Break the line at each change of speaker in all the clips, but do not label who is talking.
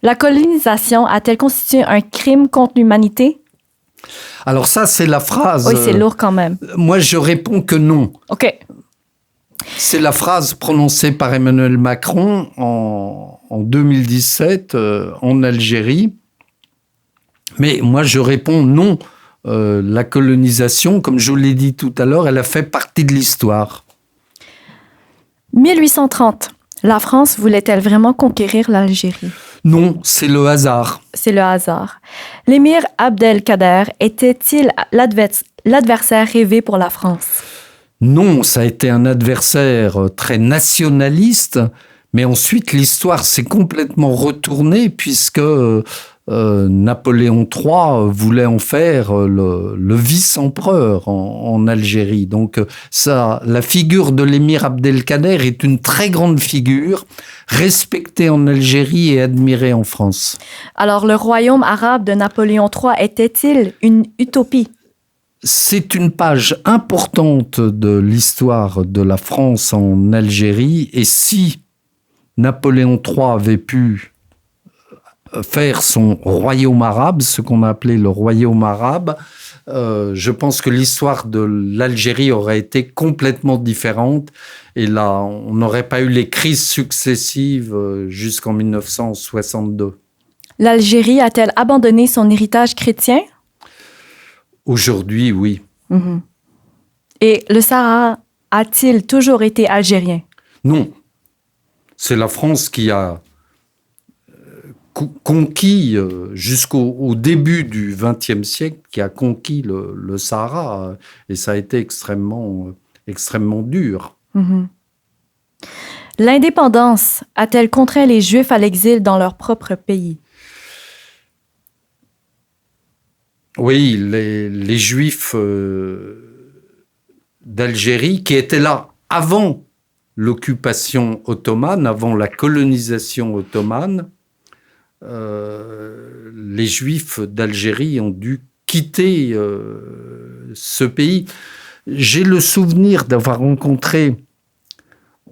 La colonisation a-t-elle constitué un crime contre l'humanité?
Alors ça, c'est la phrase.
Oui, c'est lourd quand même.
Moi, je réponds que non.
OK.
C'est la phrase prononcée par Emmanuel Macron en 2017 en Algérie. Mais moi, je réponds non. La colonisation, comme je vous l'ai dit tout à l'heure, elle a fait partie de l'histoire.
1830. La France voulait-elle vraiment conquérir l'Algérie?
Non, c'est le hasard.
C'est le hasard. L'émir Abdelkader était-il l'adversaire rêvé pour la France?
Non, ça a été un adversaire très nationaliste, mais ensuite l'histoire s'est complètement retournée puisque Napoléon III voulait en faire le vice-empereur en Algérie. Donc ça, la figure de l'émir Abdelkader est une très grande figure, respectée en Algérie et admirée en France.
Alors, le royaume arabe de Napoléon III était-il une utopie?
C'est une page importante de l'histoire de la France en Algérie. Et si Napoléon III avait pu faire son royaume arabe, ce qu'on a appelé le royaume arabe, je pense que l'histoire de l'Algérie aurait été complètement différente. Et là, on n'aurait pas eu les crises successives jusqu'en 1962.
L'Algérie a-t-elle abandonné son héritage chrétien?
Aujourd'hui, oui.
Mm-hmm. Et le Sahara a-t-il toujours été algérien?
Non. C'est la France qui a conquis jusqu'au début du XXe siècle, qui a conquis le Sahara. Et ça a été extrêmement dur.
Mm-hmm. L'indépendance a-t-elle contraint les Juifs à l'exil dans leur propre pays?
Oui, les Juifs d'Algérie qui étaient là avant l'occupation ottomane, avant la colonisation ottomane, les Juifs d'Algérie ont dû quitter ce pays. J'ai le souvenir d'avoir rencontré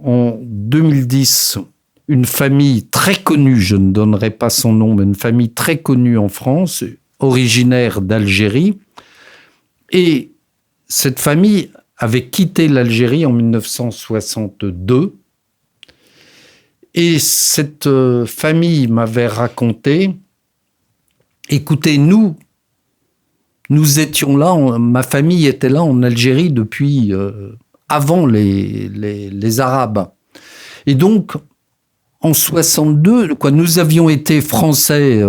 en 2010 une famille très connue, je ne donnerai pas son nom, mais une famille très connue en France, originaire d'Algérie. Et cette famille avait quitté l'Algérie en 1962. Et cette famille m'avait raconté, écoutez, nous étions là, ma famille était là en Algérie depuis avant les Arabes. Et donc, en 62, nous avions été français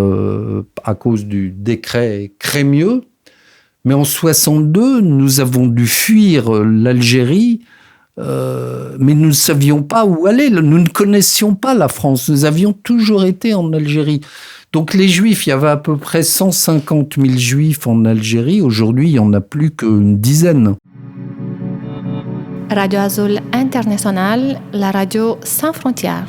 à cause du décret Crémieux, mais en 62, nous avons dû fuir l'Algérie, mais nous ne savions pas où aller. Nous ne connaissions pas la France. Nous avions toujours été en Algérie. Donc les Juifs, il y avait à peu près 150 000 Juifs en Algérie. Aujourd'hui, il n'y en a plus qu'une dizaine.
Radio Azul International, la radio sans frontières.